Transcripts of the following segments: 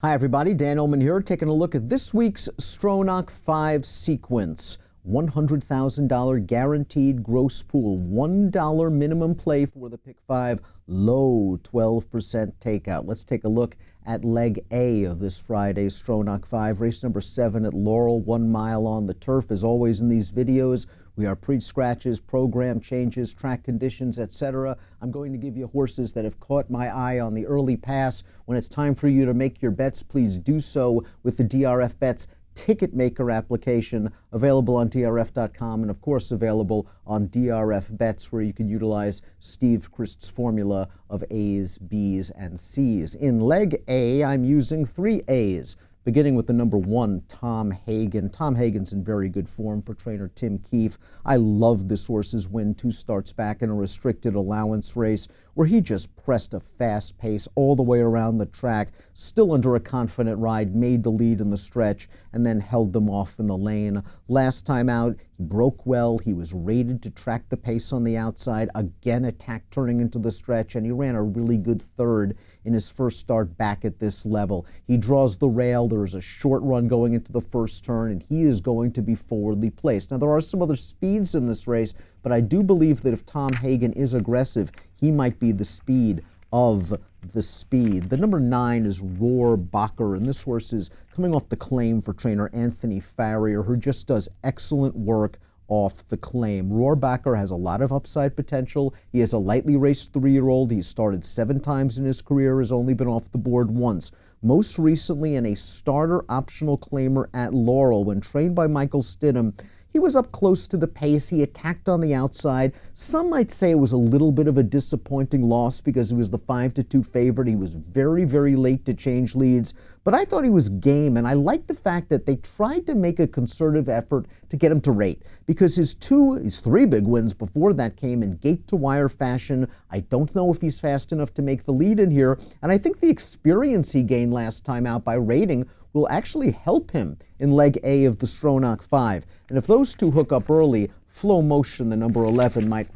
Hi everybody, Dan Illman here, taking a look at this week's Stronach 5 sequence. $100,000 guaranteed gross pool, $1 minimum play for the pick 5, low 12% takeout. Let's take a look at leg A of this Friday's Stronach 5, race number 7 at Laurel, 1 mile on the turf. As always in these videos, we are pre-scratches, program changes, track conditions, etc. I'm going to give you horses that have caught my eye on the early pass. When it's time for you to make your bets, please do so with the DRF Bets Ticket Maker application, available on DRF.com and of course available on DRF Bets, where you can utilize Steve Christ's formula of A's, B's, and C's. In leg A, I'm using 3 A's. Beginning with the number 1, Tom Hagen. Tom Hagen's in very good form for trainer Tim Keefe. I love this horse's win 2 starts back in a restricted allowance race where he just pressed a fast pace all the way around the track, still under a confident ride, made the lead in the stretch, and then held them off in the lane. Last time out, he broke well. He was rated to track the pace on the outside, again attacked turning into the stretch, and he ran a really good third in his first start back at this level. He draws the rail. There is a short run going into the first turn, and he is going to be forwardly placed. Now, there are some other speeds in this race, but I do believe that if Tom Hagen is aggressive, he might be the speed of the speed. The number 9 is Rohrbacher, and this horse is coming off the claim for trainer Anthony Farrier, who just does excellent work off the claim. Rohrbacher has a lot of upside potential. He is a lightly raced 3-year-old. He's started 7 times in his career, has only been off the board once. Most recently in a starter optional claimer at Laurel. When trained by Michael Stidham, he was up close to the pace. He attacked on the outside. Some might say it was a little bit of a disappointing loss because he was the 5-2 favorite. He was very, very late to change leads, but I thought he was game, and I liked the fact that they tried to make a concerted effort to get him to rate, because his 3 big wins before that came in gate-to-wire fashion. I don't know if he's fast enough to make the lead in here, and I think the experience he gained last time out by rating will actually help him in leg A of the Stronach 5. And if those two hook up early, Flow Motion, the number 11, might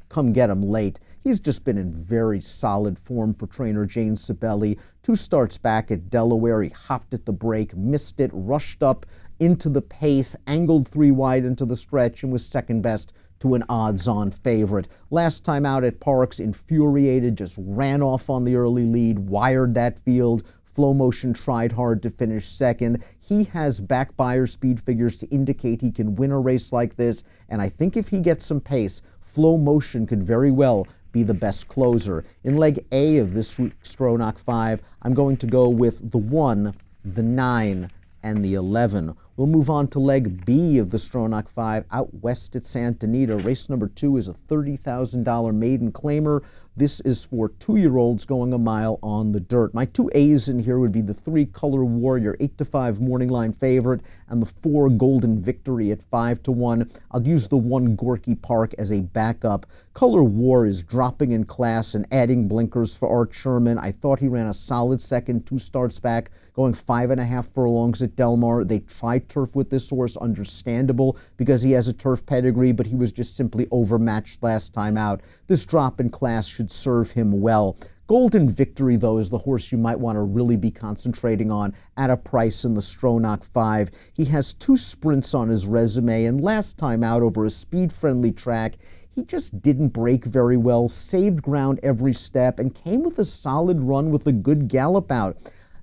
come get him late. He's just been in very solid form for trainer Jane Sibeli. 2 starts back at Delaware. He hopped at the break, missed it, rushed up into the pace, angled 3 wide into the stretch, and was second best to an odds-on favorite. Last time out at Parks, infuriated, just ran off on the early lead, wired that field. Flow Motion tried hard to finish second. He has back buyer speed figures to indicate he can win a race like this, and I think if he gets some pace, Flow Motion could very well be the best closer. In leg A of this week's Stronach 5, I'm going to go with the 1, the 9, and the 11. We'll move on to leg B of the Stronach 5 out west at Santa Anita. Race number 2 is a $30,000 maiden claimer. This is for 2-year-olds going a mile on the dirt. My 2 A's in here would be the 3 Color Warrior, 8-5 morning line favorite, and the 4 Golden Victory at 5-1. I'll use the 1 Gorky Park as a backup. Color War is dropping in class and adding blinkers for Art Sherman. I thought he ran a solid second, 2 starts back, going 5.5 furlongs at Del Mar. They tried turf with this horse, understandable because he has a turf pedigree, but he was just simply overmatched last time out. This drop in class should serve him well. Golden Victory, though, is the horse you might want to really be concentrating on at a price in the Stronach 5. He has 2 sprints on his resume, and last time out over a speed-friendly track, he just didn't break very well, saved ground every step, and came with a solid run with a good gallop out.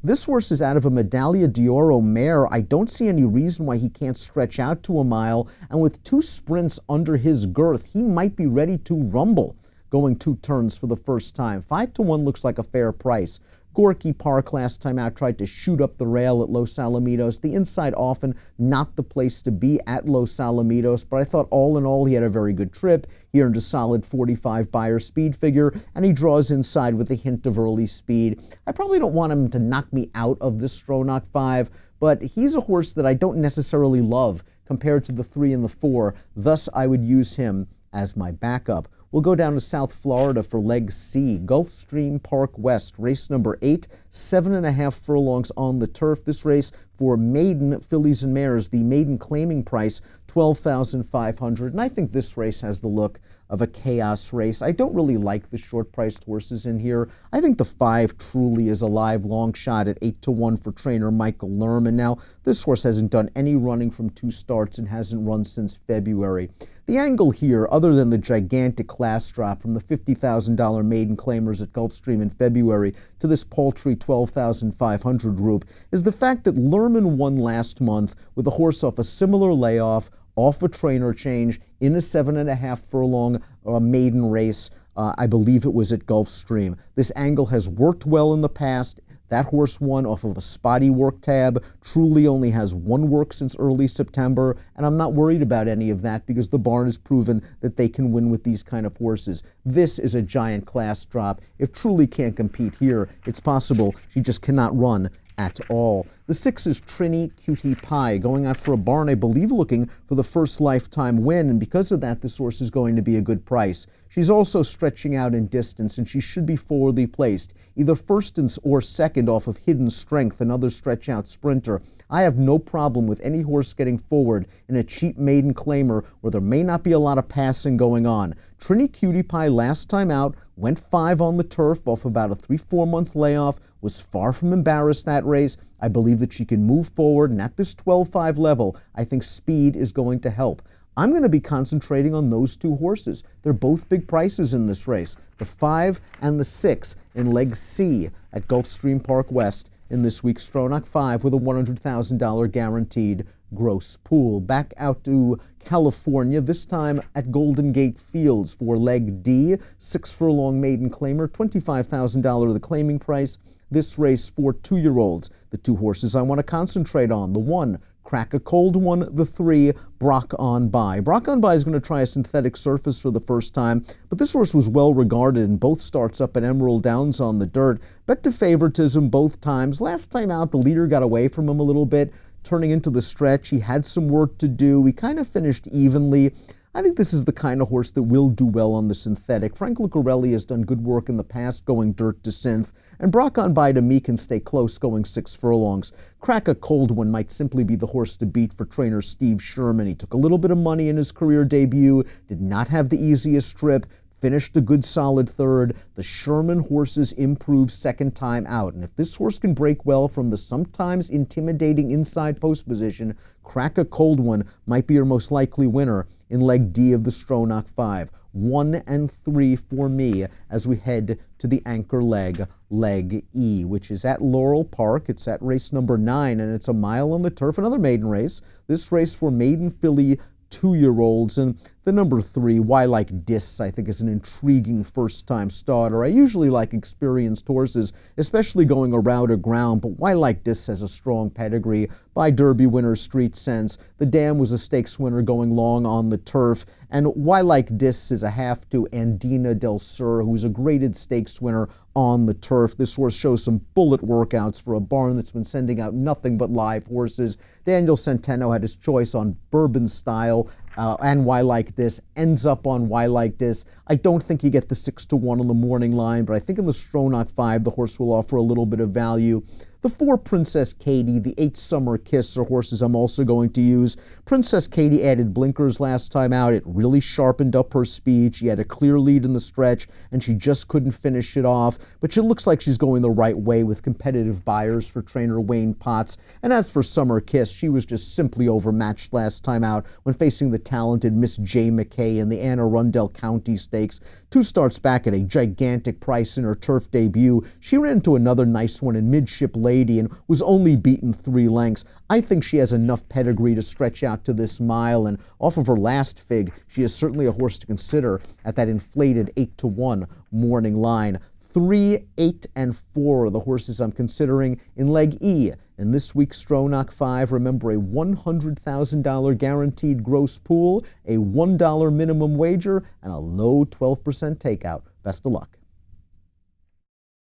This horse is out of a Medaglia d'Oro mare. I don't see any reason why he can't stretch out to a mile, and with 2 sprints under his girth, he might be ready to rumble, going 2 turns for the first time. 5-1 looks like a fair price. Gorky Park last time out tried to shoot up the rail at Los Alamitos. The inside often not the place to be at Los Alamitos, but I thought all in all he had a very good trip. He earned a solid 45 buyer speed figure, and he draws inside with a hint of early speed. I probably don't want him to knock me out of this Stronach 5, but he's a horse that I don't necessarily love compared to the 3 and the 4. Thus, I would use him as my backup. We'll go down to South Florida for leg C, Gulfstream Park West, race number 8, 7.5 furlongs on the turf. This race for maiden fillies and mares, the maiden claiming price $12,500, and I think this race has the look of a chaos race. I don't really like the short-priced horses in here. I think the 5 truly is a live long shot at 8-1 for trainer Michael Lerman. Now, this horse hasn't done any running from 2 starts and hasn't run since February. The angle here, other than the gigantic class drop from the $50,000 maiden claimers at Gulfstream in February to this paltry $12,500 group, is the fact that Lerman won last month with a horse off a similar layoff, off a trainer change, in a 7.5 furlong maiden race. I believe it was at Gulfstream. This angle has worked well in the past. That horse won off of a spotty work tab, truly only has 1 work since early September, and I'm not worried about any of that because the barn has proven that they can win with these kind of horses. This is a giant class drop. If Truly can't compete here, it's possible she just cannot run at all. The 6 is Trinny Cutie-Pie, going out for a barn, I believe, looking for the first lifetime win, and because of that, this horse is going to be a good price. She's also stretching out in distance, and she should be forwardly placed, either first or second off of Hidden Strength, another stretch-out sprinter. I have no problem with any horse getting forward in a cheap maiden claimer where there may not be a lot of passing going on. Trinny Cutie-Pie last time out went 5 on the turf off about a 3-4 month layoff, was far from embarrassed that race. I believe that she can move forward, and at this 12-5 level, I think speed is going to help. I'm going to be concentrating on those 2 horses. They're both big prices in this race, the 5 and the 6 in leg C at Gulfstream Park West in this week's Stronach 5 with a $100,000 guaranteed gross pool. Back out to California, this time at Golden Gate Fields for leg D, 6 furlong maiden claimer, $25,000 the claiming price. This race for 2-year-olds. The 2 horses I want to concentrate on, the 1, Crack a Cold One, the 3, Brock On By. Brock On By is going to try a synthetic surface for the first time, but this horse was well regarded in both starts up at Emerald Downs on the dirt. Bet to favoritism both times. Last time out, the leader got away from him a little bit, turning into the stretch. He had some work to do. He kind of finished evenly. I think this is the kind of horse that will do well on the synthetic. Frank Lucarelli has done good work in the past going dirt to synth, and Brock On By to me can stay close going 6 furlongs. Crack a Cold One might simply be the horse to beat for trainer Steve Sherman. He took a little bit of money in his career debut, did not have the easiest trip, finished a good solid 3rd. The Sherman horses improve second time out, and if this horse can break well from the sometimes intimidating inside post position, Crack a Cold One might be your most likely winner in leg D of the Stronach 5. 1 and 3 for me as we head to the anchor leg, leg E, which is at Laurel Park. It's at race number 9, and it's a mile on the turf, another maiden race. This race for maiden filly 2-year-olds, and the number 3, Why Like Dis, I think is an intriguing first-time starter. I usually like experienced horses, especially going around or ground, but Why Like Dis has a strong pedigree by Derby winner Street Sense. The Dam was a stakes winner going long on the turf, and Why Like Dis is a half to Andina Del Sur, who's a graded stakes winner on the turf. This horse shows some bullet workouts for a barn that's been sending out nothing but live horses. Daniel Centeno had his choice on Bourbon Style and Why Like This, ends up on Why Like This. I don't think you get the 6-1 on the morning line, but I think in the Stronach 5, the horse will offer a little bit of value. The 4, Princess Katie, the 8, Summer Kiss, are horses I'm also going to use. Princess Katie added blinkers last time out. It really sharpened up her speed. She had a clear lead in the stretch, and she just couldn't finish it off. But she looks like she's going the right way with competitive buyers for trainer Wayne Potts. And as for Summer Kiss, she was just simply overmatched last time out when facing the talented Miss J. McKay in the Anne Arundel County Stakes. 2 starts back at a gigantic price in her turf debut. She ran into another nice one in Midship Lady and was only beaten 3 lengths. I think she has enough pedigree to stretch out to this mile, and off of her last fig, she is certainly a horse to consider at that inflated 8-1 morning line. 3, 8, and 4 are the horses I'm considering in leg E. In this week's Stronach 5, remember a $100,000 guaranteed gross pool, a $1 minimum wager, and a low 12% takeout. Best of luck.